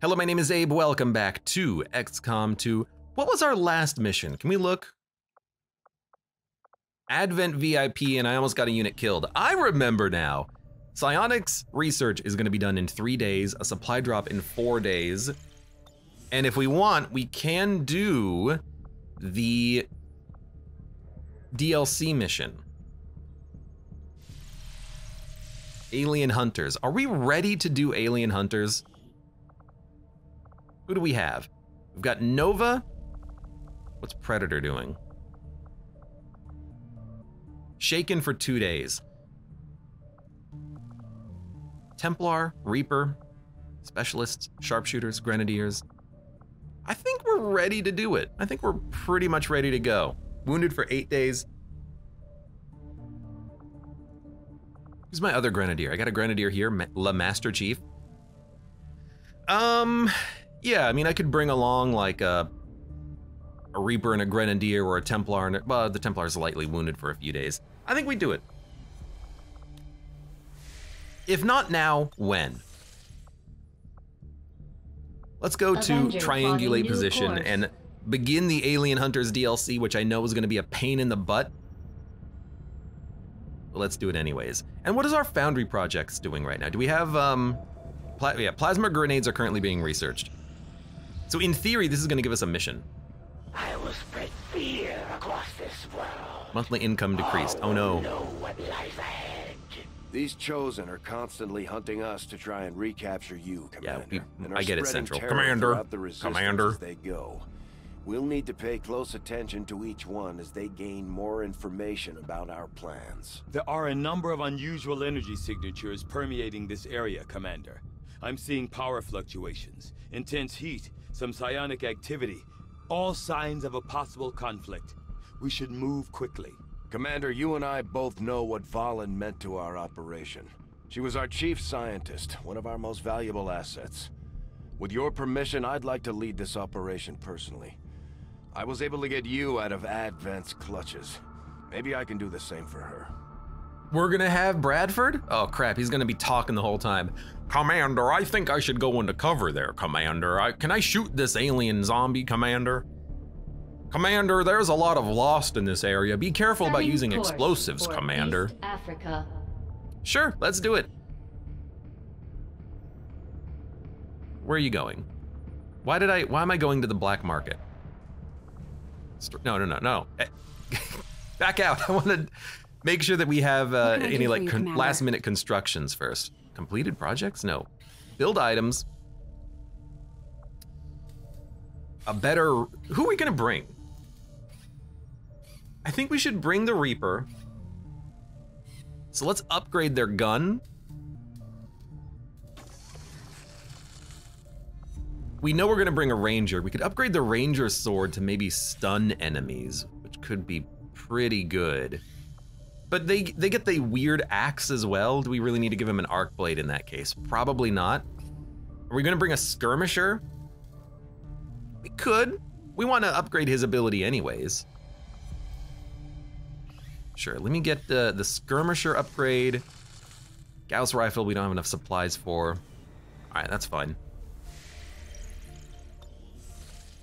Hello, my name is Abe. Welcome back to XCOM 2. What was our last mission? Can we look? Advent VIP, and I almost got a unit killed. I remember now. Psionics research is going to be done in 3 days, a supply drop in 4 days. And if we want, we can do the DLC mission. Alien Hunters. Are we ready to do Alien Hunters? Who do we have? We've got Nova. What's Predator doing? Shaken for 2 days. Templar, Reaper, Specialists, Sharpshooters, Grenadiers. I think we're ready to do it. I think we're pretty much ready to go. Wounded for 8 days. Who's my other Grenadier? I got a Grenadier here, La Master Chief. Yeah, I mean, I could bring along like a Reaper and a Grenadier or a Templar, and well, the Templar is lightly wounded for a few days. I think we do it. If not now, when? Let's go to triangulate position and begin the Alien Hunters DLC, which I know is going to be a pain in the butt. But let's do it anyways. And what is our Foundry projects doing right now? Do we have, plasma grenades are currently being researched. So in theory, this is going to give us a mission. I will spread fear across this world. Monthly income decreased. Oh no. Know what lies ahead. These Chosen are constantly hunting us to try and recapture you, Commander. Yeah, and are I get it, spreading Central. terror Commander. throughout the resistance Commander. as they go. We'll need to pay close attention to each one as they gain more information about our plans. There are a number of unusual energy signatures permeating this area, Commander. I'm seeing power fluctuations, intense heat, some psionic activity, all signs of a possible conflict. We should move quickly. Commander, you and I both know what Valen meant to our operation. She was our chief scientist, one of our most valuable assets. With your permission, I'd like to lead this operation personally. I was able to get you out of Advent's clutches. Maybe I can do the same for her. We're gonna have Bradford? Oh crap, he's gonna be talking the whole time. Commander, I think I should go into cover there, Commander. Can I shoot this alien zombie, Commander? Commander, there's a lot of Lost in this area. Be careful about using explosives, Commander. East Africa. Sure, let's do it. Where are you going? Why am I going to the black market? No. Back out. I want to make sure that we have any like last minute constructions first. Completed projects? No. Build items. Who are we gonna bring? I think we should bring the Reaper. So let's upgrade their gun. We know we're gonna bring a Ranger. We could upgrade the Ranger sword to maybe stun enemies, which could be pretty good. But they get the weird axe as well. Do we really need to give him an arc blade in that case? Probably not. Are we gonna bring a skirmisher? We could. We wanna upgrade his ability anyways. Sure, let me get the skirmisher upgrade. Gauss rifle, we don't have enough supplies for. All right, that's fine.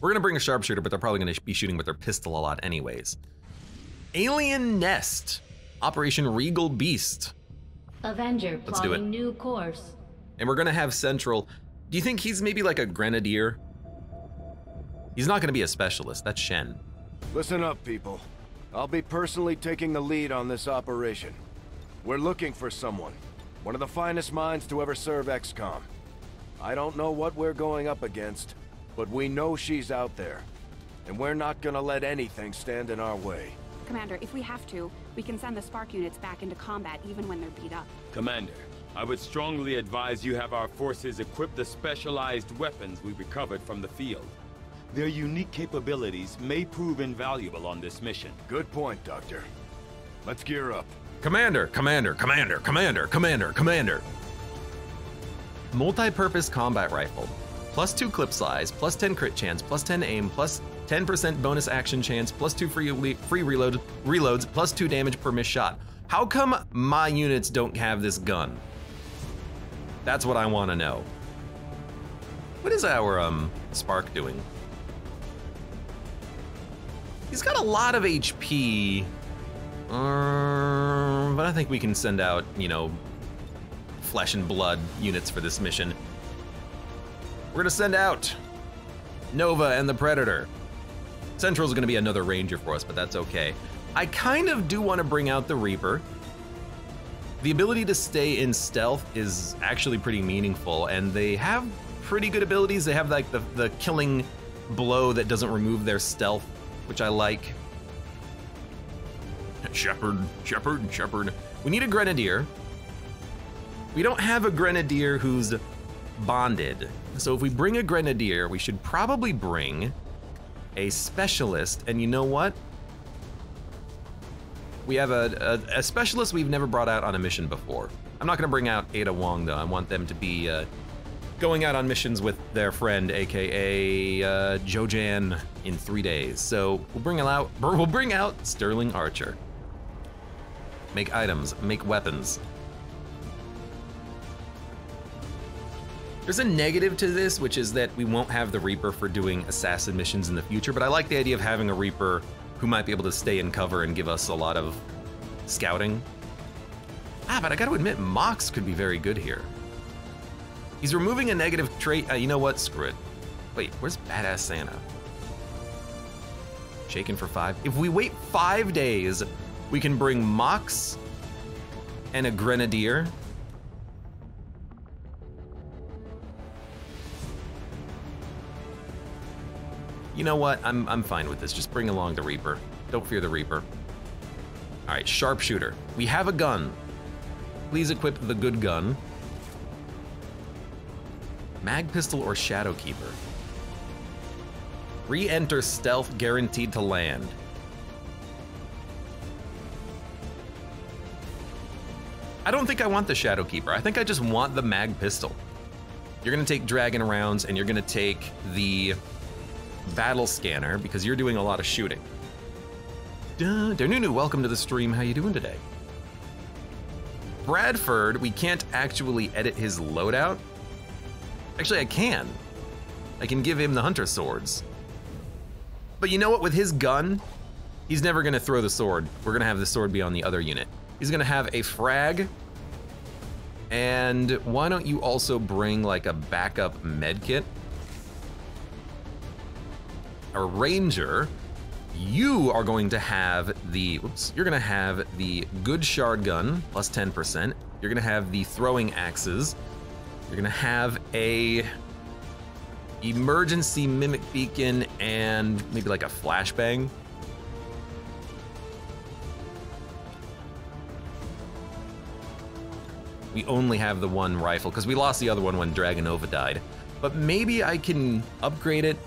We're gonna bring a sharpshooter, but they're probably gonna be shooting with their pistol a lot anyways. Alien Nest. Operation Regal Beast. Avenger Let's do it. plotting new course. And we're gonna have Central. Do you think he's maybe like a Grenadier? He's not gonna be a specialist, that's Shen. Listen up, people. I'll be personally taking the lead on this operation. We're looking for someone. One of the finest minds to ever serve XCOM. I don't know what we're going up against, but we know she's out there. And we're not gonna let anything stand in our way. Commander, if we have to, we can send the Spark units back into combat even when they're beat up. Commander, I would strongly advise you have our forces equip the specialized weapons we recovered from the field. Their unique capabilities may prove invaluable on this mission. Good point, Doctor. Let's gear up. Commander. Multi-purpose combat rifle. +2 clip size, +10 crit chance, +10 aim, +10% bonus action chance, +2 free reloads, +2 damage per missed shot. How come my units don't have this gun? That's what I want to know. What is our Spark doing? He's got a lot of HP, but I think we can send out, you know, flesh and blood units for this mission. We're gonna send out Nova and the Predator. Central's gonna be another Ranger for us, but that's okay. I kind of do want to bring out the Reaper. The ability to stay in stealth is actually pretty meaningful, and they have pretty good abilities. They have like the killing blow that doesn't remove their stealth, which I like. Shepherd. We need a Grenadier. We don't have a Grenadier who's bonded. So if we bring a Grenadier, we should probably bring a Specialist. And you know what? We have a Specialist we've never brought out on a mission before. I'm not gonna bring out Ada Wong though. I want them to be going out on missions with their friend, AKA Jojan, in 3 days. So we'll bring out Sterling Archer. Make items, make weapons. There's a negative to this, which is that we won't have the Reaper for doing assassin missions in the future, but I like the idea of having a Reaper who might be able to stay in cover and give us a lot of scouting. But I gotta admit, Mox could be very good here. He's removing a negative trait. You know what? Screw it. Wait, where's Badass Santa? Shaken for 5. If we wait 5 days, we can bring Mox and a Grenadier. You know what? I'm fine with this. Just bring along the Reaper. Don't fear the Reaper. All right, Sharpshooter. We have a gun. Please equip the good gun. Mag Pistol or Shadow Keeper. Re-enter stealth guaranteed to land. I don't think I want the Shadow Keeper. I think I just want the Mag Pistol. You're gonna take Dragon rounds and you're gonna take the Battle Scanner because you're doing a lot of shooting. Nunu, welcome to the stream. How you doing today? Bradford, we can't actually edit his loadout. Actually, I can. I can give him the Hunter Swords. But you know what? With his gun, he's never gonna throw the sword. We're gonna have the sword be on the other unit. He's gonna have a frag. And why don't you also bring like a backup med kit? A Ranger, you are going to have the, you're gonna have the good shard gun, plus 10%. You're gonna have the throwing axes. You're gonna have a emergency mimic beacon and maybe like a flashbang. We only have the one rifle because we lost the other one when Dragonova died. But maybe I can upgrade it.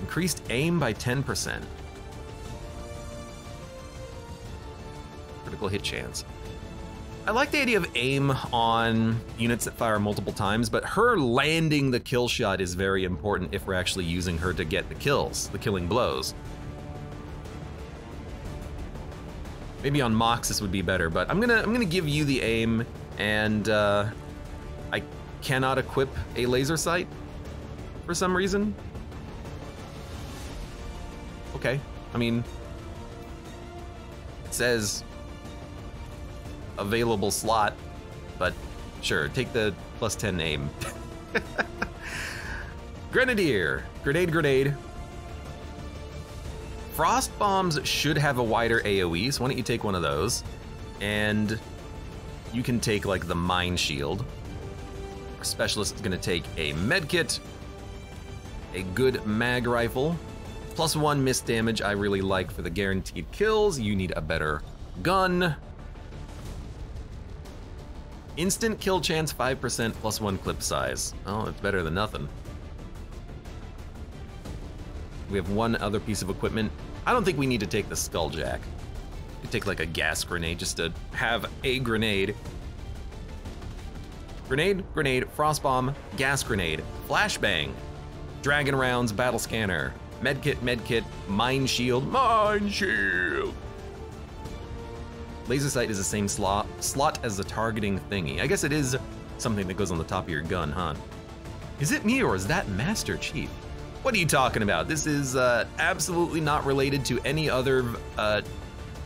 Increased aim by 10%. Critical hit chance. I like the idea of aim on units that fire multiple times, but her landing the kill shot is very important if we're actually using her to get the kills, the killing blows. Maybe on Mox this would be better, but I'm gonna give you the aim, and I cannot equip a laser sight for some reason. Okay, I mean, it says available slot, but sure, take the plus 10 aim. Grenadier, grenade. Frost bombs should have a wider AoE, so why don't you take one of those? And you can take like the mine shield. Our specialist is gonna take a medkit, a good mag rifle, plus 1 miss damage I really like for the guaranteed kills. You need a better gun. Instant kill chance 5% plus 1 clip size. Oh, it's better than nothing. We have one other piece of equipment. I don't think we need to take the Skulljack. We take like a gas grenade just to have a grenade. Grenade, frost bomb, gas grenade, flashbang, dragon rounds, battle scanner, medkit, mine shield. Laser sight is the same slot as the targeting thingy. I guess it is something that goes on the top of your gun, huh? Is it me or is that Master Chief? What are you talking about? This is absolutely not related to any other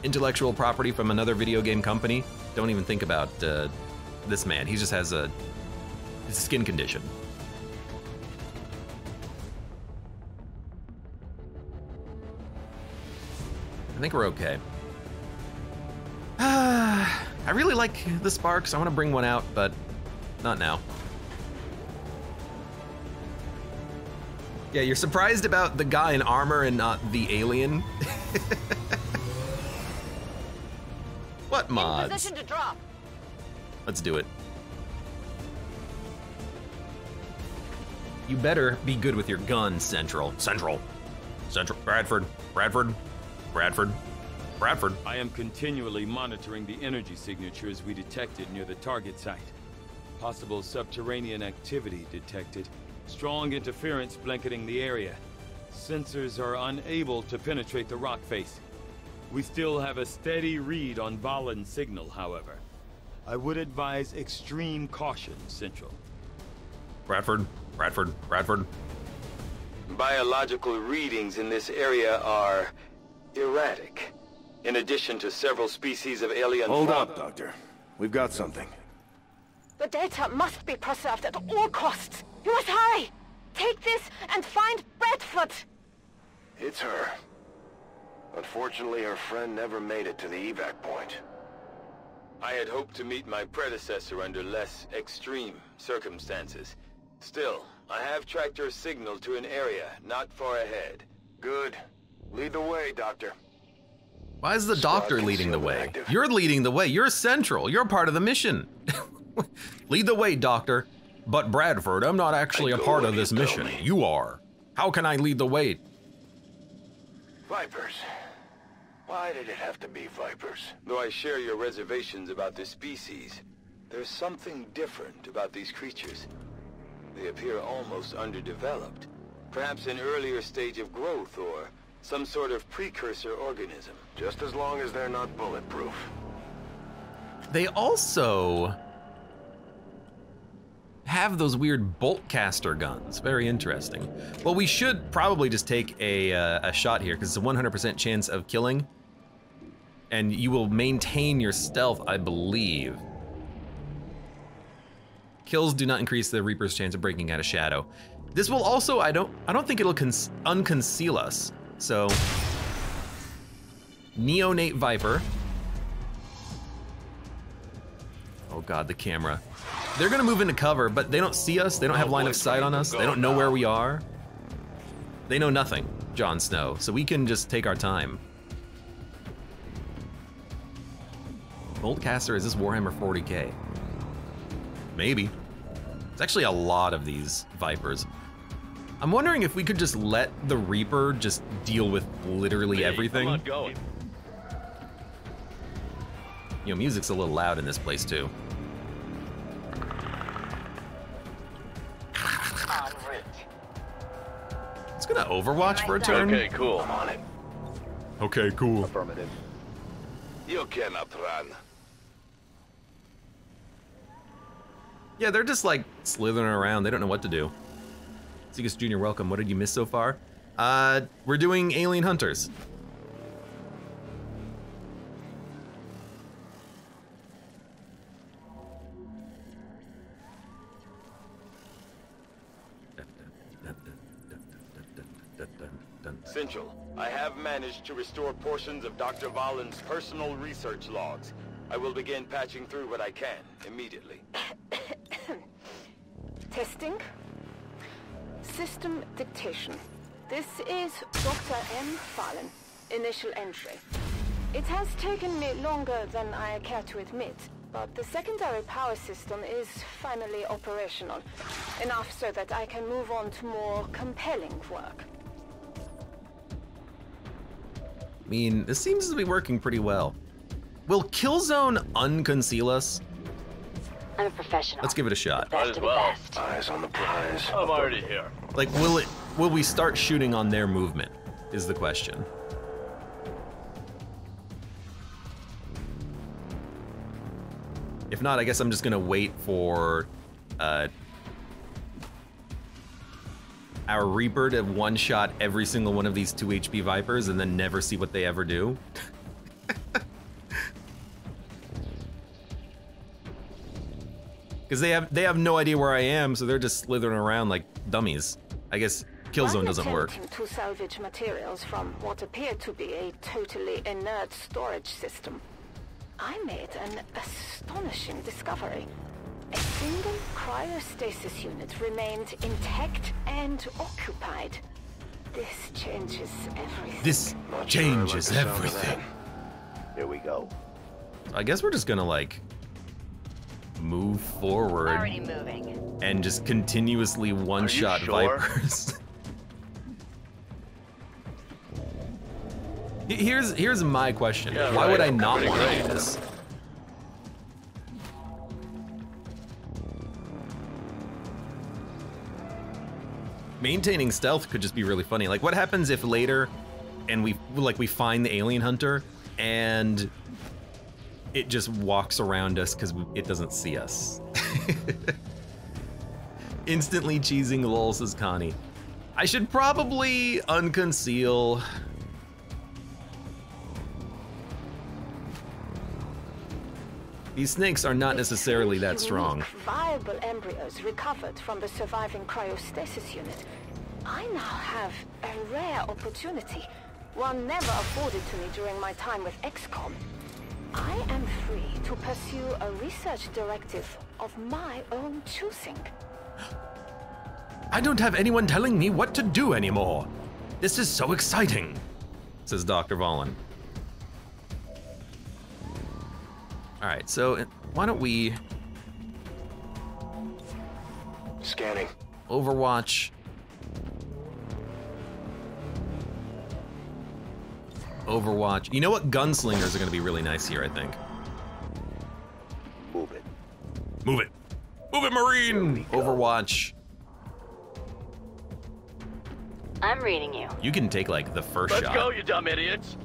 intellectual property from another video game company. Don't even think about this man. He just has a skin condition. I think we're okay. I really like the sparks. I want to bring one out, but not now. Yeah, you're surprised about the guy in armor and not the alien? What mods? Position to drop. Let's do it. You better be good with your gun, Central. Central. Bradford. I am continually monitoring the energy signatures we detected near the target site. Possible subterranean activity detected. Strong interference blanketing the area. Sensors are unable to penetrate the rock face. We still have a steady read on Valen's signal, however. I would advise extreme caution, Central. Bradford. Biological readings in this area are erratic. In addition to several species of alien Hold fauna. up, Doctor. We've got something. The data must be preserved at all costs. You must hurry. Take this and find Bradford. It's her. Unfortunately, her friend never made it to the evac point. I had hoped to meet my predecessor under less extreme circumstances. Still, I have tracked her signal to an area not far ahead. Good. Lead the way, Doctor. Why is the doctor leading the way? You're leading the way. You're Central. You're part of the mission. Lead the way, Doctor. But Bradford, I'm not actually a part of this mission. You are. How can I lead the way? Vipers. Why did it have to be vipers? Though I share your reservations about this species, there's something different about these creatures. They appear almost underdeveloped. Perhaps an earlier stage of growth or some sort of precursor organism. Just as long as they're not bulletproof. They also have those weird bolt caster guns. Very interesting. Well, we should probably just take a shot here because it's a 100% chance of killing. And you will maintain your stealth, I believe. Kills do not increase the Reaper's chance of breaking out of shadow. This will also, I don't think it'll unconceal us. So, Neonate Viper. Oh God, the camera. They're gonna move into cover, but they don't see us. They don't have line of sight on us. They don't know where we are. They know nothing, Jon Snow. So we can just take our time. Boltcaster, is this Warhammer 40K? Maybe. It's actually a lot of these Vipers. I'm wondering if we could just let the Reaper just deal with literally everything. I'm not going. You know, music's a little loud in this place too. It's gonna Overwatch for a turn. Okay, cool. I'm on it. Okay, cool. Affirmative. You cannot run. Yeah, they're just like slithering around. They don't know what to do. Seagus Jr., welcome. What did you miss so far? We're doing Alien Hunters. Central, I have managed to restore portions of Dr. Valen's personal research logs. I will begin patching through what I can immediately. Testing. System dictation. This is Dr. M. Valen. Initial entry. It has taken me longer than I care to admit, but the secondary power system is finally operational. Enough so that I can move on to more compelling work. I mean, this seems to be working pretty well. Will Killzone unconceal us? I'm a professional. Let's give it a shot. Best Might of as the well. best. Eyes on the prize. I'm already here. Like, will we start shooting on their movement, is the question. If not, I guess I'm just gonna wait for our Reaper to one-shot every single one of these 2 HP Vipers and then never see what they ever do. Because they have no idea where I am, so they're just slithering around like dummies. I guess Killzone doesn't work. To salvage materials from what appeared to be a totally inert storage system, I made an astonishing discovery. A single cryostasis unit remained intact and occupied. This changes everything. This changes everything. Here we go. I guess we're just gonna like move forward. Already moving. And just continuously one-shot sure? Vipers. Here's my question. Yeah, Why right. would I not Pretty want to great. do this? Maintaining stealth could just be really funny. Like, what happens if later, and we find the alien hunter, and it just walks around us because it doesn't see us? Instantly cheesing lol, says Connie. I should probably unconceal. These snakes are not necessarily that strong. Viable embryos recovered from the surviving cryostasis unit. I now have a rare opportunity, one never afforded to me during my time with XCOM. I am free to pursue a research directive of my own choosing. I don't have anyone telling me what to do anymore. This is so exciting, says Dr. Valen. All right, so why don't we Scanning. Overwatch. Overwatch. You know what? Gunslingers are gonna be really nice here, I think. Move it. Move it. Move it, Marine! Overwatch. I'm reading you. You can take like the first Let's shot. go, you dumb idiots.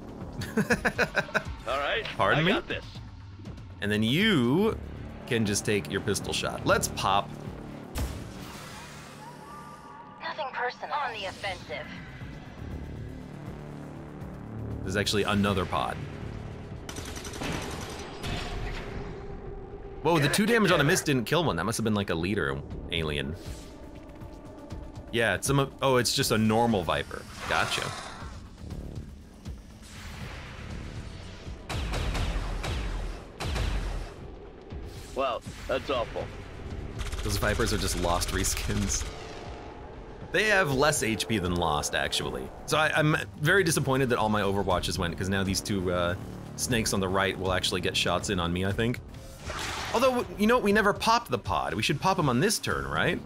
All right. Pardon me? I got this. And then you can just take your pistol shot. Let's pop. Nothing personal. On the offensive. There's actually another pod. Whoa, the 2 damage on a miss didn't kill one. That must have been like a leader alien. Yeah, it's it's just a normal Viper. Gotcha. Well, that's awful. Those Vipers are just Lost reskins. They have less HP than Lost, actually. So I'm very disappointed that all my Overwatches went, because now these 2 snakes on the right will actually get shots in on me, I think. Although, you know what, we never popped the pod. We should pop them on this turn, right?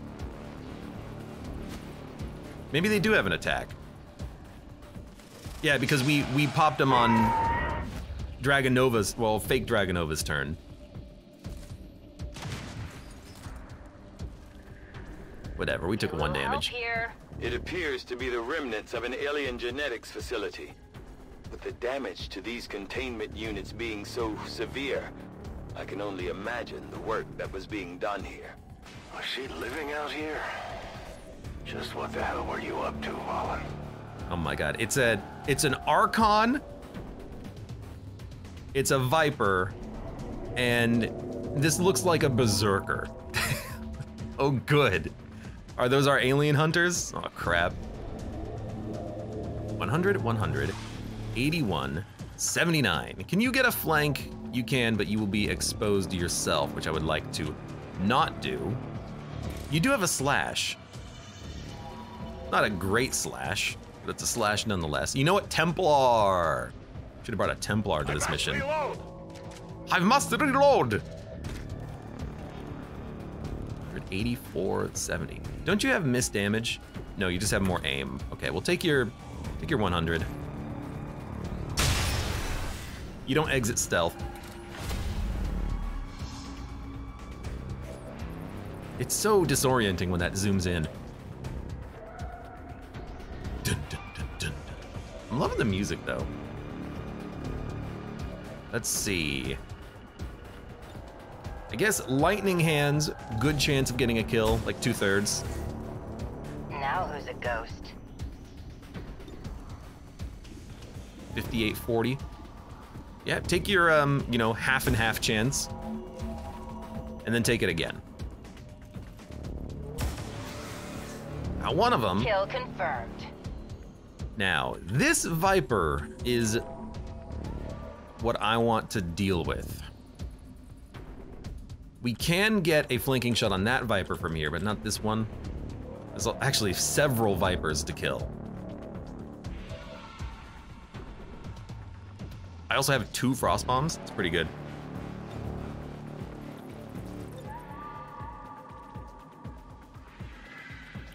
Maybe they do have an attack. Yeah, because we popped them on Dragonova's, well, fake Dragonova's turn. Whatever, we took 1 damage. Here. It appears to be the remnants of an alien genetics facility. With the damage to these containment units being so severe, I can only imagine the work that was being done here. Was she living out here? Just what the hell were you up to, Valen? Oh my god, it's an Archon, it's a Viper, and this looks like a Berserker. Oh good. Are those our alien hunters? Oh crap. 100, 100, 81, 79. Can you get a flank? You can, but you will be exposed to yourself, which I would like to not do. You do have a slash. Not a great slash, but it's a slash nonetheless. You know what? Templar! Should have brought a Templar to this mission. Reload. I must reload! 84, 70. Don't you have miss damage? No, you just have more aim. Okay, well take your 100. You don't exit stealth. It's so disorienting when that zooms in. Dun, dun, dun, dun, dun. I'm loving the music though. Let's see. I guess lightning hands, good chance of getting a kill, like 2/3. Now who's a ghost? 58-40. Yeah, take your, you know, half and half chance. And then take it again. Now, one of them. Kill confirmed. Now, this Viper is what I want to deal with. We can get a flanking shot on that Viper from here, but not this one. There's actually several Vipers to kill. I also have 2 frost bombs. It's pretty good.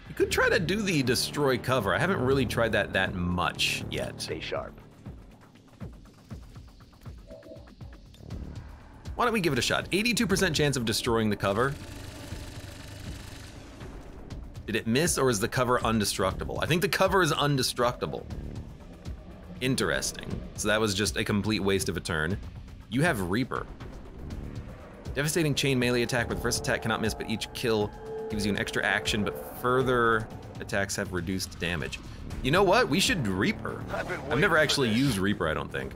You could try to do the destroy cover. I haven't really tried that much yet. Stay sharp. Why don't we give it a shot? 82% chance of destroying the cover. Did it miss, or is the cover undestructible? I think the cover is undestructible. Interesting. So that was just a complete waste of a turn. You have Reaper. Devastating chain melee attack where the first attack cannot miss, but each kill gives you an extra action, but further attacks have reduced damage. You know what? We should Reaper. I've never actually used Reaper, I don't think.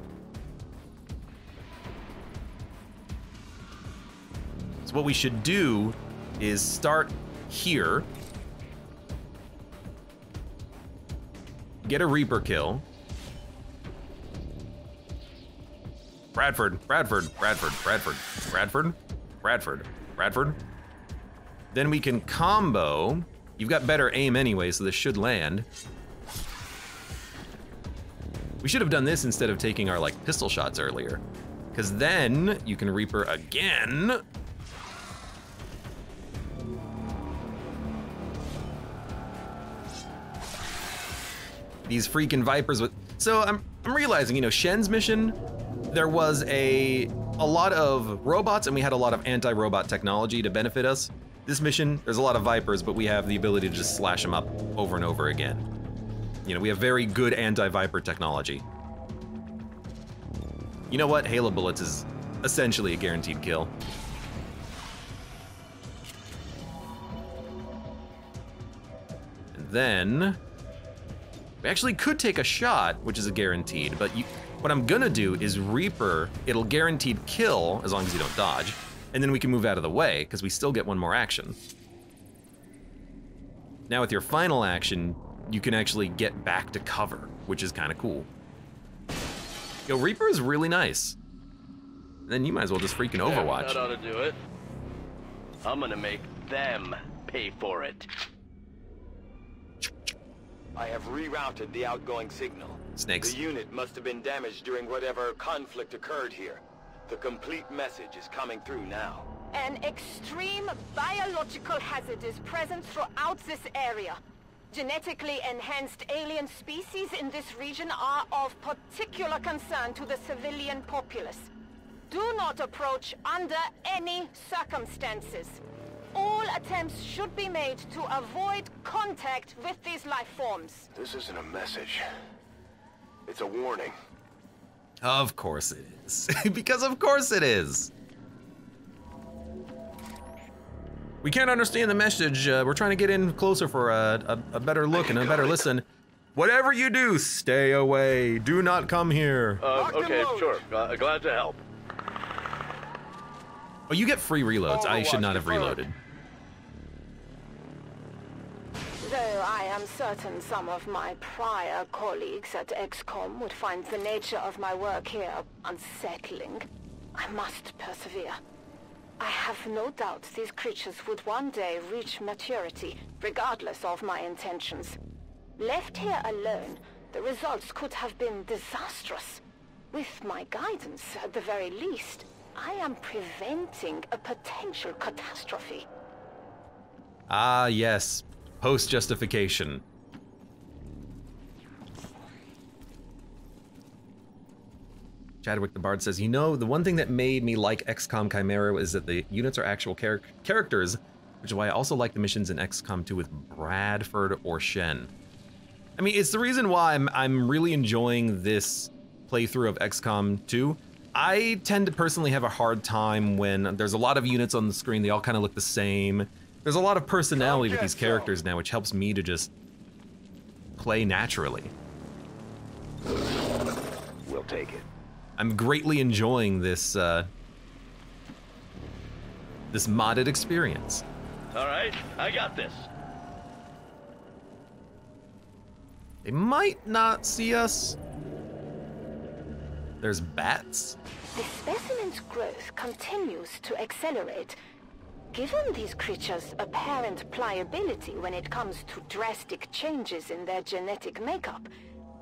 So what we should do is start here. Get a Reaper kill. Bradford. Then we can combo. You've got better aim anyway, so this should land. We should have done this instead of taking our like pistol shots earlier, because then you can Reaper again. These freaking Vipers with, so I'm realizing, you know, Shen's mission, there was a lot of robots and we had a lot of anti-robot technology to benefit us. This mission, there's a lot of Vipers, but we have the ability to just slash them up over and over again. You know, we have very good anti-Viper technology. You know what? Halo bullets is essentially a guaranteed kill. And then we actually could take a shot, which is a guaranteed, but what I'm gonna do is Reaper. It'll guaranteed kill as long as you don't dodge, and then we can move out of the way because we still get one more action. Now with your final action, you can actually get back to cover, which is kind of cool. Yo, Reaper is really nice. Then you might as well just freaking Overwatch. That ought to do it. I'm gonna make them pay for it. I have rerouted the outgoing signal. Snakes. The unit must have been damaged during whatever conflict occurred here. The complete message is coming through now. An extreme biological hazard is present throughout this area. Genetically enhanced alien species in this region are of particular concern to the civilian populace. Do not approach under any circumstances. All attempts should be made to avoid contact with these life forms. This isn't a message. It's a warning. Of course it is. Because of course it is. We can't understand the message. We're trying to get in closer for a better look and a better listen. Whatever you do, stay away. Do not come here. Okay, sure. Glad to help. Oh, you get free reloads. I should not have reloaded. Though I am certain some of my prior colleagues at XCOM would find the nature of my work here unsettling, I must persevere. I have no doubt these creatures would one day reach maturity, regardless of my intentions. Left here alone, the results could have been disastrous. With my guidance, at the very least, I am preventing a potential catastrophe. Ah, yes. Post-justification. Chadwick the Bard says, you know, the one thing that made me like XCOM Chimera is that the units are actual characters, which is why I also like the missions in XCOM 2 with Bradford or Shen. I mean, it's the reason why I'm really enjoying this playthrough of XCOM 2. I tend to personally have a hard time when there's a lot of units on the screen, they all kind of look the same. There's a lot of personality with these characters now, which helps me to just play naturally. We'll take it. I'm greatly enjoying this this modded experience. All right, I got this. They might not see us. There's bats. The specimen's growth continues to accelerate. Given these creatures' apparent pliability when it comes to drastic changes in their genetic makeup,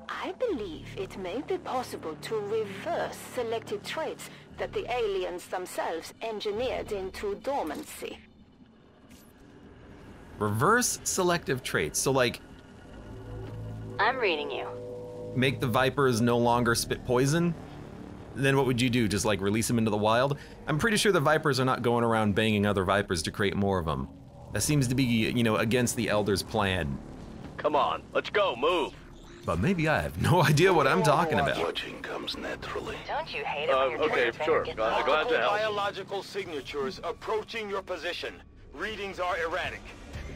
I believe it may be possible to reverse selected traits that the aliens themselves engineered into dormancy. Reverse selective traits. So like, I'm reading you. make the vipers no longer spit poison? Then what would you do? Just like release them into the wild? I'm pretty sure the vipers are not going around banging other vipers to create more of them. That seems to be, you know, against the Elder's plan. Come on, let's go, move. But maybe I have no idea what I'm talking about. Watching comes naturally. Don't you hate it when your okay, Twitter sure. gets Glad involved? to help. Biological signatures approaching your position. Readings are erratic.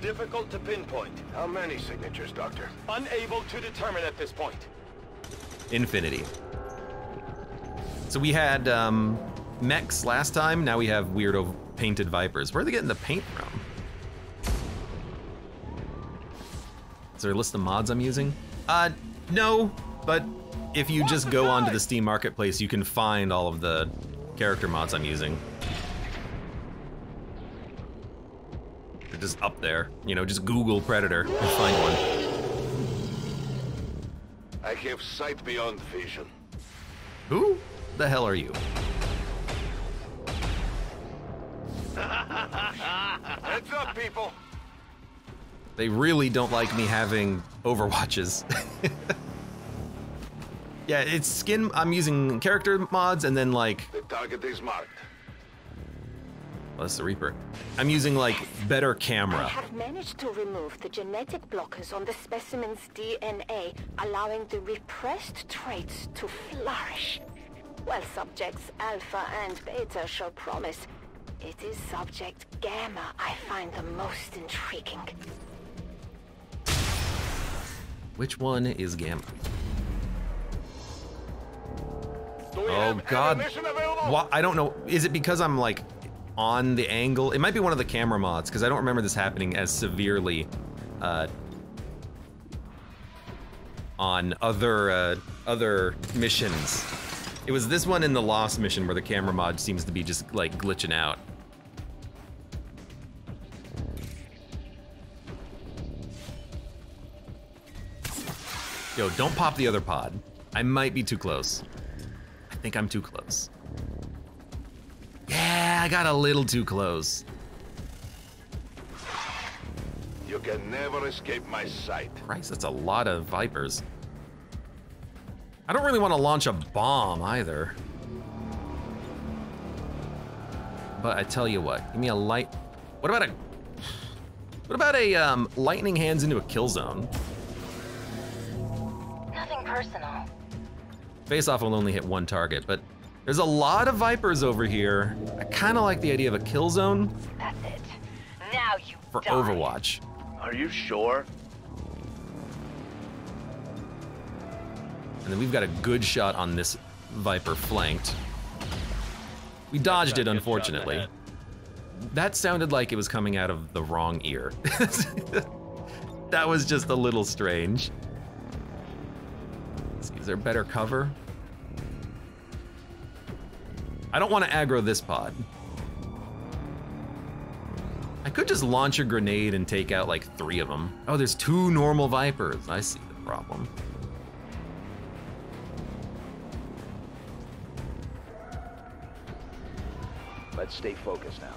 Difficult to pinpoint. How many signatures, Doctor? Unable to determine at this point. Infinity. So we had mechs last time, now we have weirdo painted vipers. Where are they getting the paint from? Is there a list of mods I'm using? No, but if you just go onto the Steam Marketplace, you can find all of the character mods I'm using. They're just up there. You know, just Google Predator and find one. I have sight beyond vision. Who the hell are you? Heads up, people! They really don't like me having Overwatches. Yeah, it's skin, I'm using character mods and then like, The target is marked. well, that's the Reaper. I'm using like better I camera. have managed to remove the genetic blockers on the specimen's DNA, allowing the repressed traits to flourish. While subjects Alpha and Beta show promise, it is subject Gamma I find the most intriguing. Which one is Gamma? Oh God, what? I don't know. Is it because I'm like on the angle? It might be one of the camera mods because I don't remember this happening as severely on other missions. It was this one in the Lost mission where the camera mod seems to be just like glitching out. Yo, don't pop the other pod. I might be too close. I think I'm too close. Yeah, I got a little too close. You can never escape my sight. Christ, that's a lot of vipers. I don't really want to launch a bomb either. But I tell you what, give me a light. What about a lightning hands into a kill zone? Nothing personal. Face off will only hit one target, but there's a lot of vipers over here. I kind of like the idea of a kill zone That's it. Now you for die. Overwatch. Are you sure? And then we've got a good shot on this viper flanked. We dodged it, unfortunately. That sounded like it was coming out of the wrong ear. That was just a little strange. Let's see, is there better cover? I don't want to aggro this pod. I could just launch a grenade and take out like 3 of them. Oh, there's 2 normal vipers. I see the problem. Let's stay focused now.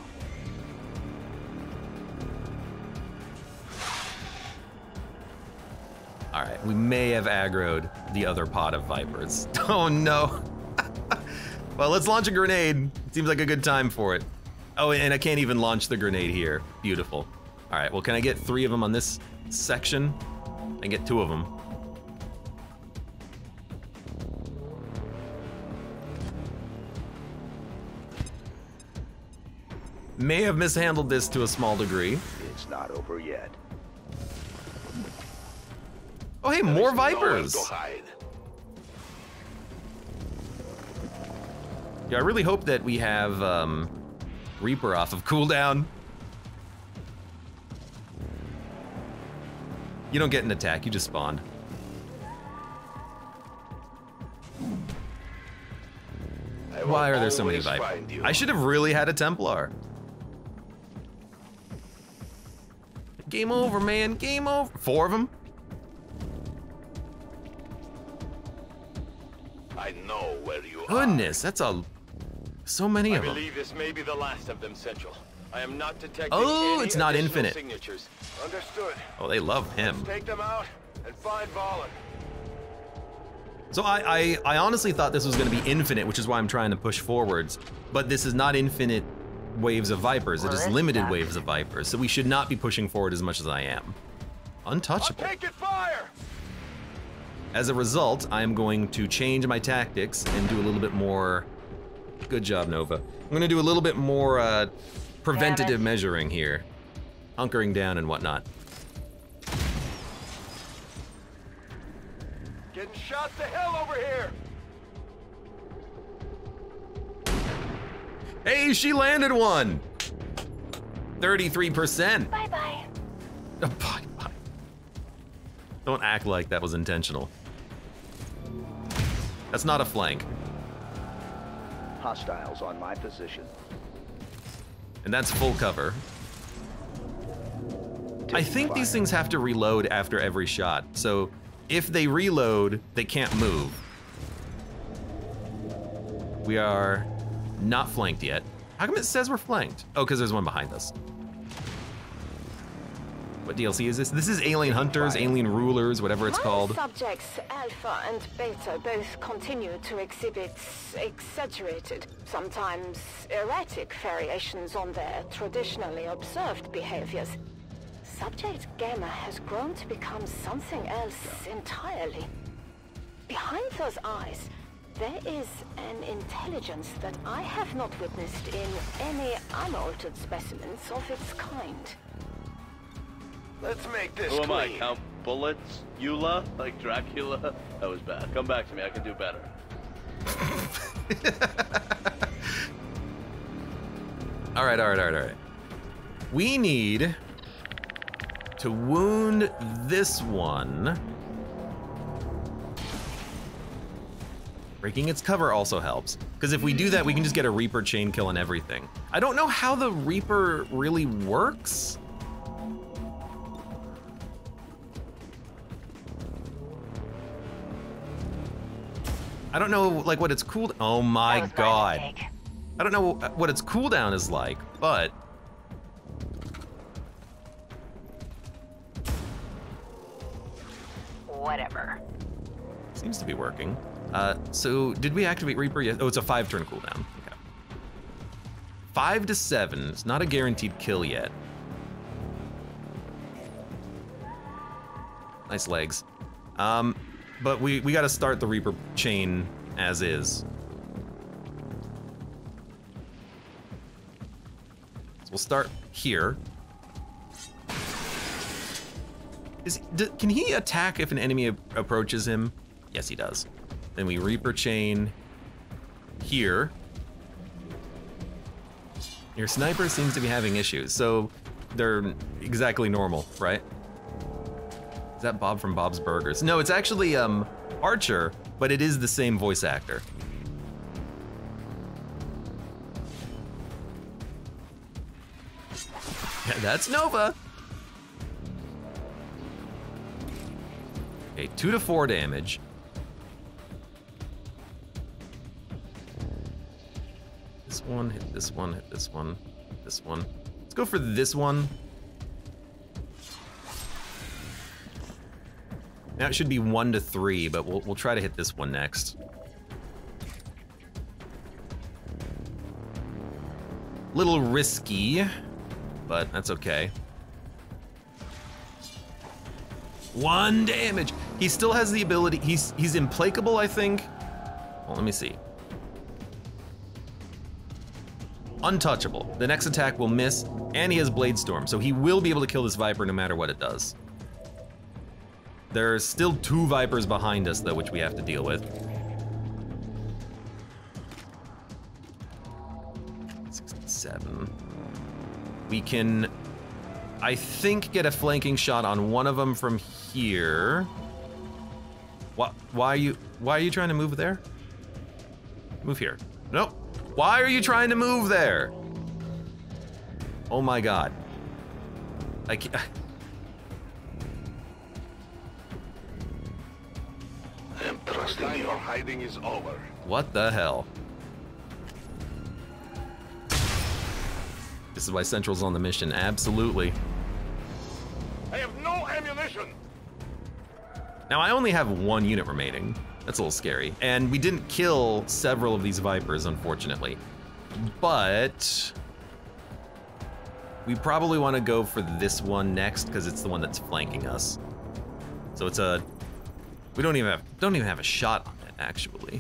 All right, we may have aggroed the other pod of vipers. Oh no. Well, let's launch a grenade. Seems like a good time for it. Oh, and I can't even launch the grenade here. Beautiful. All right, well, can I get 3 of them on this section? I can get 2 of them. May have mishandled this to a small degree. It's not over yet. Oh, hey, more Vipers! Yeah, I really hope that we have Reaper off of cooldown. You don't get an attack, you just spawned. Why are there so many Vipers? I should have really had a Templar. Game over, man, game over. 4 of them? I know where you Goodness, that's so many of them. I believe this may be the last of them, Central. I am not detecting Oh, it's not infinite. signatures. Understood. Oh, they love him. Let's take them out and find Valen. So I honestly thought this was gonna be infinite, which is why I'm trying to push forwards. But this is not infinite waves of Vipers, it is limited waves of Vipers. So we should not be pushing forward as much as I am. Untouchable. I'm taking fire! As a result, I am going to change my tactics and do a little bit more, good job, Nova. I'm gonna do a little bit more preventative measuring here. Hunkering down and whatnot. Getting shot to hell over here! Hey, she landed one! 33%. Bye-bye. Oh, bye-bye. Don't act like that was intentional. That's not a flank. Hostiles on my position. And that's full cover. I think these things have to reload after every shot. So if they reload, they can't move. We are not flanked yet. How come it says we're flanked? Oh, because there's one behind us. What DLC is this? This is Alien Hunters, Alien Rulers, whatever it's called. Subjects Alpha and Beta both continue to exhibit exaggerated, sometimes erratic variations on their traditionally observed behaviors. Subject Gamma has grown to become something else entirely. Behind those eyes, there is an intelligence that I have not witnessed in any unaltered specimens of its kind. Let's make this Who am I? clean. Count bullets? Eula? Like Dracula? That was bad. Come back to me. I can do better. All right. We need to wound this one. Breaking its cover also helps, because if we do that, we can just get a Reaper chain kill on everything. I don't know how the Reaper really works. I don't know, like, what its cooldown. Oh my god. I don't know what its cooldown is like, but Whatever. seems to be working. So did we activate Reaper yet? Oh, it's a 5-turn cooldown. Okay. 5 to 7. It's not a guaranteed kill yet. Nice legs. But we got to start the Reaper chain as is. So we'll start here. Can he attack if an enemy approaches him? Yes, he does. Then we Reaper chain here. Your sniper seems to be having issues, so they're exactly normal, right? Is that Bob from Bob's Burgers? No, it's actually Archer, but it is the same voice actor. Yeah, that's Nova. Okay, 2 to 4 damage. This one, hit this one, hit this one, hit this one. Let's go for this one. Now it should be 1 to 3, but we'll try to hit this one next. Little risky, but that's okay. 1 damage. He still has the ability. He's implacable, I think. Well, let me see. Untouchable. The next attack will miss, and he has Blade Storm, so he will be able to kill this Viper no matter what it does. There's still 2 Vipers behind us, though, which we have to deal with. 67. We can, I think, get a flanking shot on one of them from here. Why are you trying to move there? Move here. Nope. Why are you trying to move there? Oh my God. I can't. I'm trusting you. Your hiding is over. What the hell? This is why Central's on the mission. Absolutely. I have no ammunition. Now I only have 1 unit remaining. That's a little scary. And we didn't kill several of these Vipers, unfortunately. But we probably want to go for this one next because it's the one that's flanking us. So it's a, we don't even have a shot on it, actually.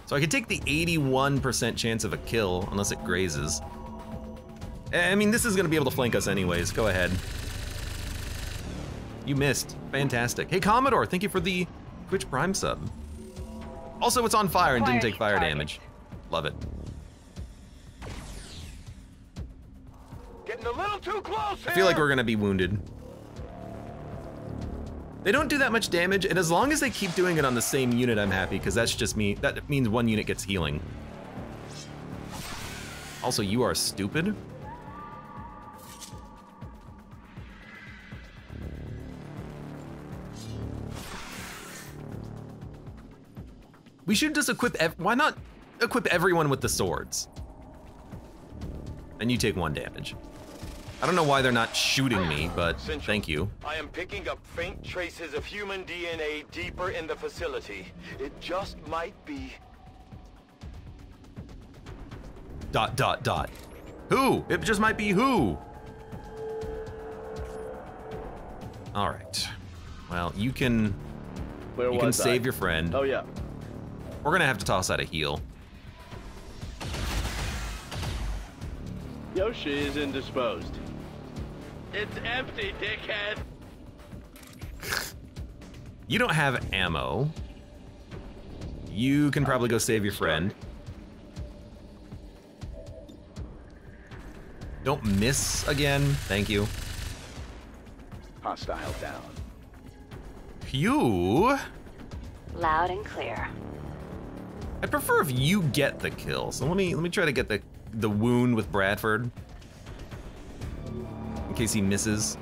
So I could take the 81% chance of a kill unless it grazes. I mean, this is gonna be able to flank us anyways. Go ahead. You missed. Fantastic. Hey, Commodore, thank you for the Twitch Prime sub. Also, it's on fire and didn't take fire damage. Love it. Getting a little too close here. I feel like we're gonna be wounded. They don't do that much damage, and as long as they keep doing it on the same unit, I'm happy, because that's just me. That means 1 unit gets healing. Also, you are stupid. We should just equip, why not equip everyone with the swords? And you take 1 damage. I don't know why they're not shooting me, but Central, thank you. I am picking up faint traces of human DNA deeper in the facility. It just might be... ... Who? It just might be who? All right. Well, you can save your friend. Oh yeah. We're gonna have to toss out a heal. Yoshi is indisposed. It's empty, dickhead. You don't have ammo. You can probably go save your friend. Don't miss again. Thank you. Hostile down. Phew. Loud and clear. I prefer if you get the kill. So let me try to get the wound with Bradford. In case he misses.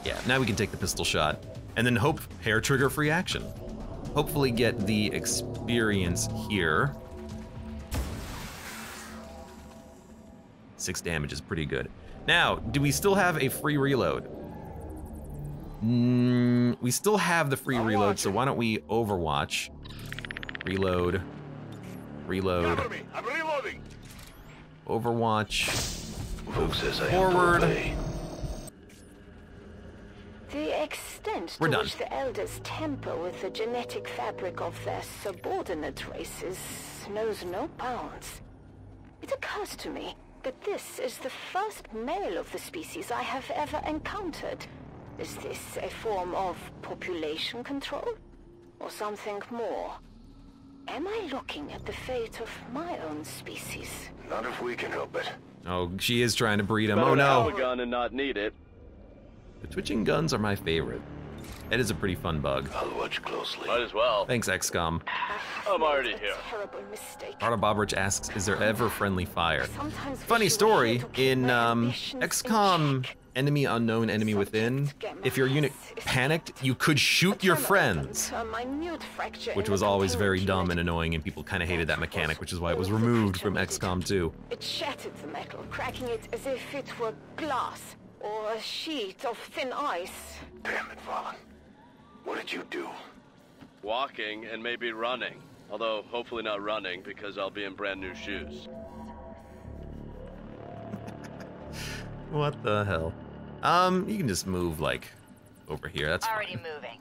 Yeah, now we can take the pistol shot. And then hope hair trigger free action. Hopefully get the experience here. 6 damage is pretty good. Now, do we still have a free reload? We still have the free reload, so why don't we overwatch? Reload. Reload. Cover me. I'm reloading. Overwatch. Luke says I Forward. have to obey. The extent We're to done. which the elders tamper with the genetic fabric of their subordinate races knows no bounds. It occurs to me that this is the first male of the species I have ever encountered. Is this a form of population control? Or something more? Am I looking at the fate of my own species? Not if we can help it. Oh, she is trying to breed him. Better Oh to have no. a gun and not need it. The twitching guns are my favorite. It is a pretty fun bug. I'll watch closely. Might as well. Thanks, XCOM. I'm already A here. terrible mistake. Arda Bobrich asks, is there ever friendly fire? Sometimes Funny wish you were story, here to keep in my ambitions in XCOM check. Enemy Unknown Enemy Within, if your unit panicked, you could shoot your friends. A minute fracture Which in was the always very containment dumb unit. and annoying, and people kind of hated that mechanic, which is why it was removed from XCOM 2. It shattered the metal, cracking it as if it were glass or a sheet of thin ice. Damn it, Valen. What did you do? Walking and maybe running. Although, hopefully not running, because I'll be in brand new shoes. What the hell? You can just move, like, over here, that's Already fine. moving.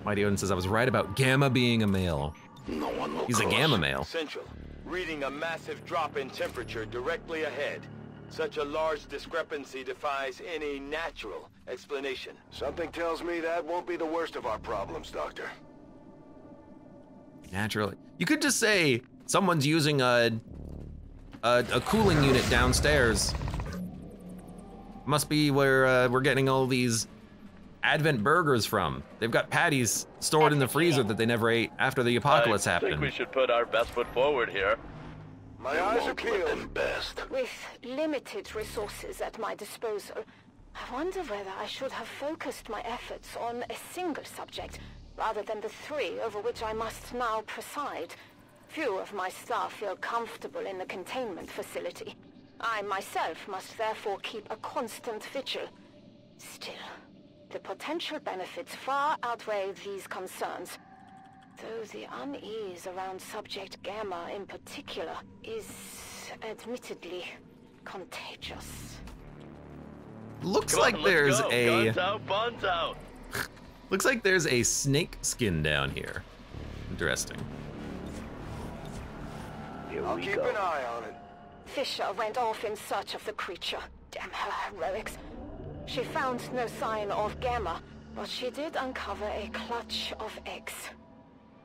Mighty Odin says, I was right about Gamma being a male. No one will He's a cross. Gamma male. Central, reading a massive drop in temperature directly ahead. Such a large discrepancy defies any natural explanation. Something tells me that won't be the worst of our problems, Doctor. Naturally. You could just say someone's using a cooling unit downstairs. Must be where we're getting all these Advent burgers from. They've got patties stored in the freezer that they never ate after the apocalypse happened. I think we should put our best foot forward here. My eyes are peeled. With limited resources at my disposal, I wonder whether I should have focused my efforts on a single subject, rather than the three over which I must now preside. Few of my staff feel comfortable in the containment facility. I myself must therefore keep a constant vigil. Still, the potential benefits far outweigh these concerns. Though the unease around Subject Gamma in particular is admittedly contagious. Looks Come like on, there's let's go. a... Guns out, buns out. Looks like there's a snake skin down here. Interesting. I'll keep an eye on it. Fisher went off in search of the creature. Damn her heroics. She found no sign of Gamma, but she did uncover a clutch of eggs.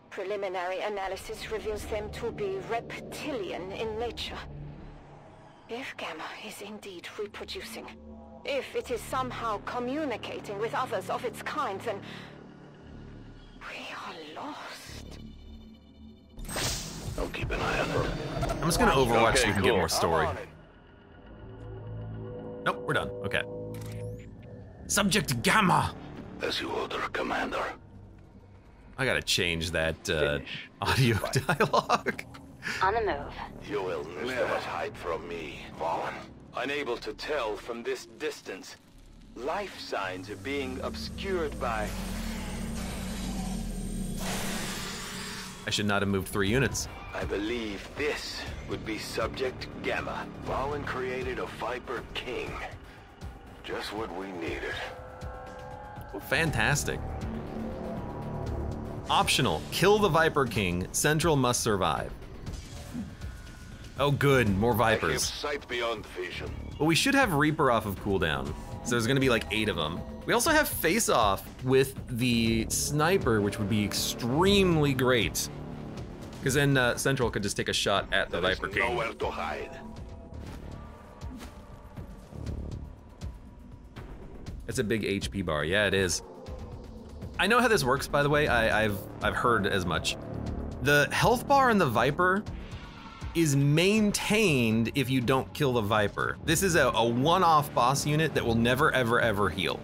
Preliminary analysis reveals them to be reptilian in nature. If Gamma is indeed reproducing, if it is somehow communicating with others of its kind, then we are lost. I'll keep an eye on it. I'm just gonna Overwatch so we can get cool. more story. Nope, we're done. Okay. Subject Gamma! As you order, Commander. I gotta change that audio dialogue. On the move. You will never hide from me, Vaughn. Unable to tell from this distance, life signs are being obscured by... I should not have moved 3 units. I believe this would be Subject Gamma. Vaughn created a Viper King. Just what we needed. Oh, fantastic. Optional, kill the Viper King. Central must survive. Oh good, more Vipers. Sight beyond vision. Well, we should have Reaper off of cooldown. So there's gonna be like 8 of them. We also have Face Off with the Sniper, which would be extremely great. Because then Central could just take a shot at the Viper King. Nowhere to hide. It's a big HP bar, yeah it is. I know how this works, by the way, I've heard as much. The health bar in the Viper is maintained if you don't kill the Viper. This is a one-off boss unit that will never, ever, ever heal.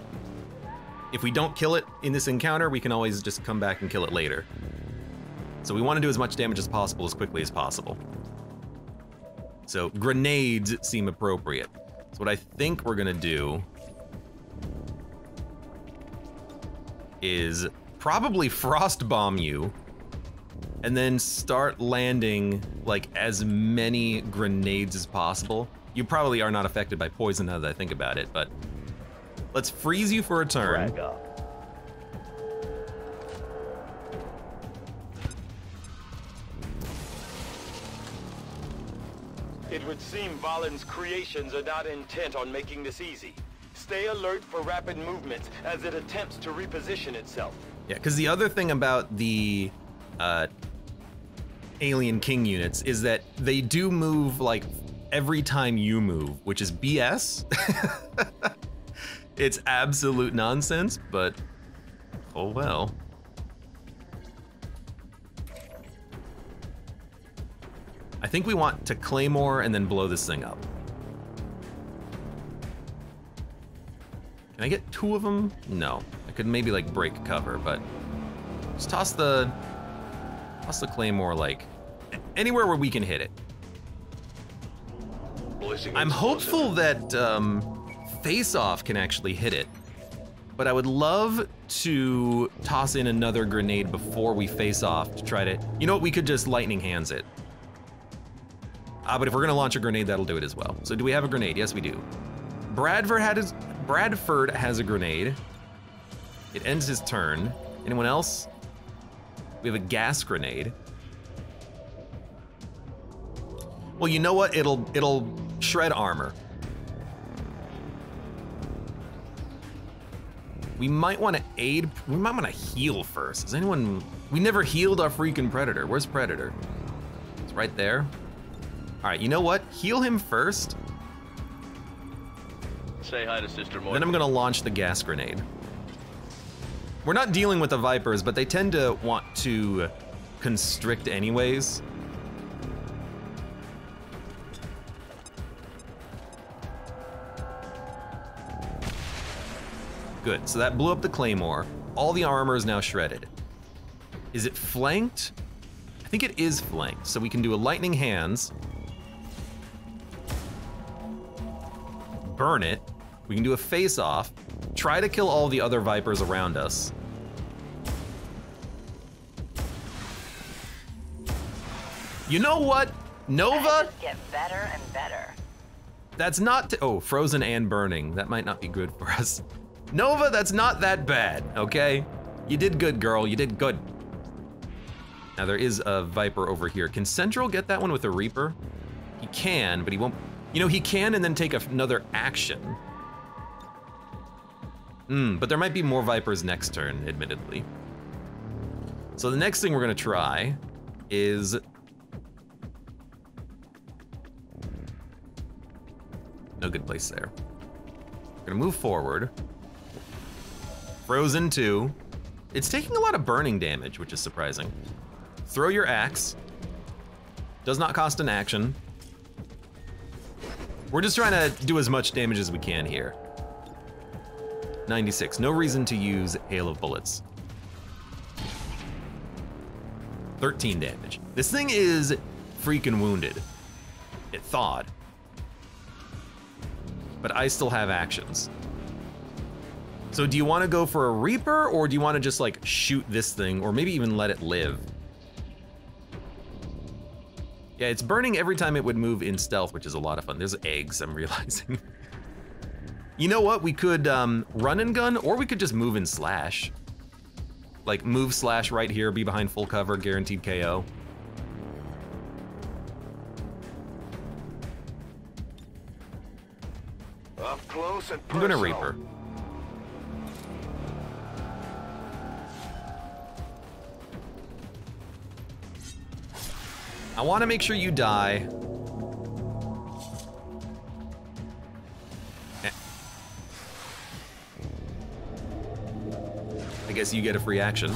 If we don't kill it in this encounter, we can always just come back and kill it later. So we want to do as much damage as possible as quickly as possible. So grenades seem appropriate. So what I think we're gonna do is probably frost bomb you and then start landing like as many grenades as possible. You probably are not affected by poison now that I think about it, but let's freeze you for a turn. It would seem Valen's creations are not intent on making this easy. Stay alert for rapid movements as it attempts to reposition itself. Yeah, because the other thing about the Alien King units is that they do move like every time you move, which is BS. It's absolute nonsense, but oh well. I think we want to Claymore and then blow this thing up. Can I get 2 of them? No. I could maybe like break cover, but just toss the Claymore like anywhere where we can hit it. I'm hopeful that Face Off can actually hit it, but I would love to toss in another grenade before we Face Off to try to, you know what, we could just Lightning Hands it. But if we're gonna launch a grenade, that'll do it as well. So do we have a grenade? Yes, we do. Bradford has a grenade. It ends his turn. Anyone else? We have a gas grenade. Well, you know what? It'll shred armor. We might want to aid. We might want to heal first. Is anyone? We never healed our freaking Predator. Where's Predator? It's right there. All right. You know what? Heal him first. Say hi to Sister Morgan. Then I'm gonna launch the gas grenade. We're not dealing with the Vipers, but they tend to want to constrict anyways. Good, so that blew up the Claymore. All the armor is now shredded. Is it flanked? I think it is flanked, so we can do a lightning hands. Burn it. We can do a face-off. Try to kill all the other Vipers around us. You know what? Nova? Just get better and better. That's not, oh, frozen and burning. That might not be good for us. Nova, that's not that bad, okay? You did good, girl, you did good. Now there is a Viper over here. Can Central get that one with a Reaper? He can, but he won't. You know, he can and then take another action. But there might be more Vipers next turn, admittedly. So the next thing we're gonna try is... No good place there. We're gonna move forward. Frozen 2. It's taking a lot of burning damage, which is surprising. Throw your axe. Does not cost an action. We're just trying to do as much damage as we can here. 96, no reason to use Hail of Bullets. 13 damage. This thing is freaking wounded. It thawed. But I still have actions. So do you want to go for a Reaper, or do you want to just like shoot this thing, or maybe even let it live? Yeah, it's burning every time it would move in stealth, which is a lot of fun. There's eggs, I'm realizing. You know what? We could run and gun, or we could just move and slash. Like move slash right here, be behind full cover, guaranteed KO. Up close and I'm gonna Reaper. I want to make sure you die. I guess you get a free action.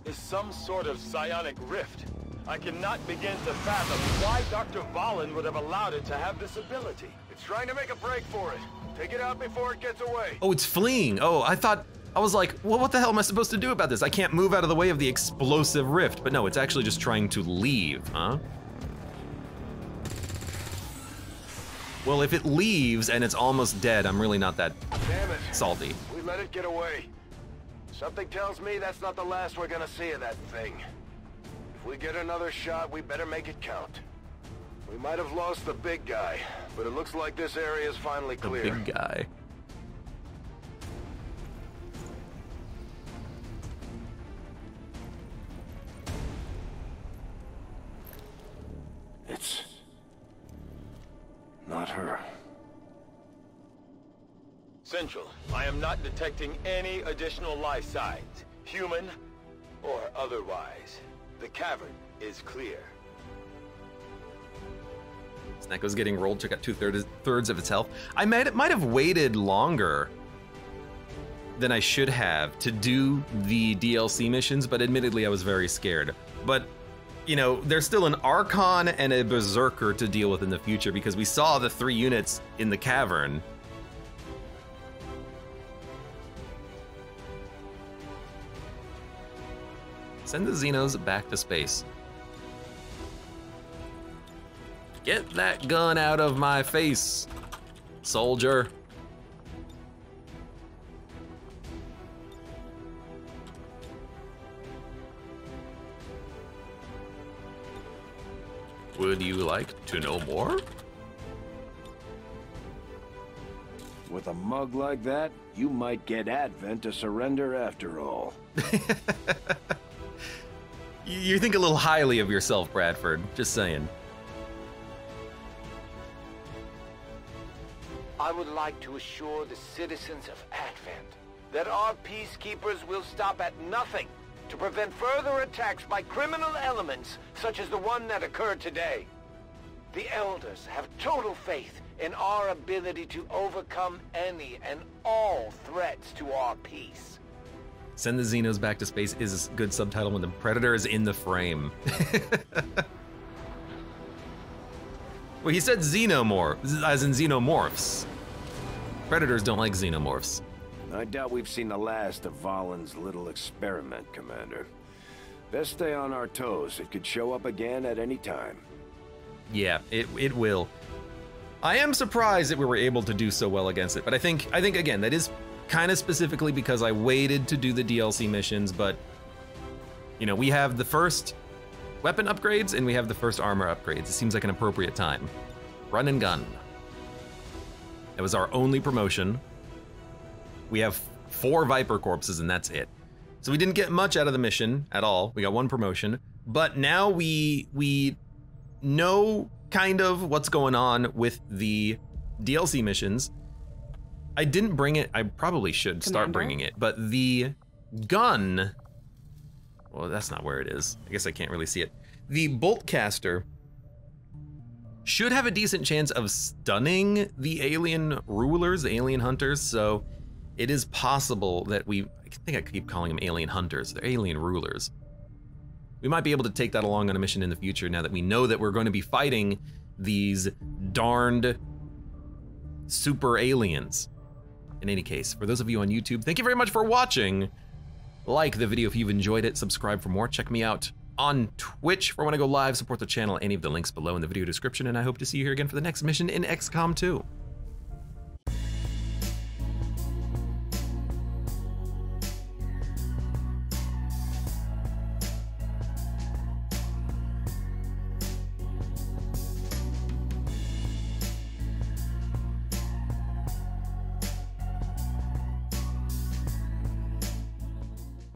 Is some sort of psionic rift. I cannot begin to fathom why Dr. Vahlen would have allowed it to have this ability. It's trying to make a break for it. Take it out before it gets away. Oh, it's fleeing. Oh, I was like, well, what the hell am I supposed to do about this? I can't move out of the way of the explosive rift. But no, it's actually just trying to leave, huh? Well, if it leaves and it's almost dead, I'm really not that salty. We let it get away. Something tells me that's not the last we're gonna see of that thing. If we get another shot, we better make it count. We might have lost the big guy, but it looks like this area is finally clear. The big guy. It's not her. Central, I am not detecting any additional life signs, human or otherwise. The cavern is clear. Snecko's getting rolled, took out 2/3 of its health. I might have waited longer than I should have to do the DLC missions, but admittedly I was very scared. But, you know, there's still an Archon and a Berserker to deal with in the future because we saw the 3 units in the cavern. Send the Xenos back to space. Get that gun out of my face, soldier. Would you like to know more? With a mug like that, you might get Advent to surrender after all. You think a little highly of yourself, Bradford. Just saying. I would like to assure the citizens of Advent that our peacekeepers will stop at nothing to prevent further attacks by criminal elements such as the one that occurred today. The Elders have total faith in our ability to overcome any and all threats to our peace. Send the Xenos back to space is a good subtitle when the Predator is in the frame. Well, he said xenomorph, as in xenomorphs. Predators don't like xenomorphs. I doubt we've seen the last of Valen's little experiment, Commander. Best stay on our toes. It could show up again at any time. Yeah, it will. I am surprised that we were able to do so well against it, but I think again, that is kind of specifically because I waited to do the DLC missions, but you know, we have the first weapon upgrades and we have the first armor upgrades. It seems like an appropriate time. Run and gun. That was our only promotion. We have 4 Viper corpses and that's it. So we didn't get much out of the mission at all. We got 1 promotion, but now we know kind of what's going on with the DLC missions. I didn't bring it. I probably should start bringing it, but the gun, well, that's not where it is. I guess I can't really see it. The bolt caster should have a decent chance of stunning the alien rulers, the alien hunters, so it is possible that I think I keep calling them alien hunters. They're alien rulers. We might be able to take that along on a mission in the future now that we know that we're going to be fighting these darned super aliens. In any case, for those of you on YouTube, thank you very much for watching. Like the video if you've enjoyed it, subscribe for more. Check me out on Twitch for when I go live, support the channel, any of the links below in the video description, and I hope to see you here again for the next mission in XCOM 2.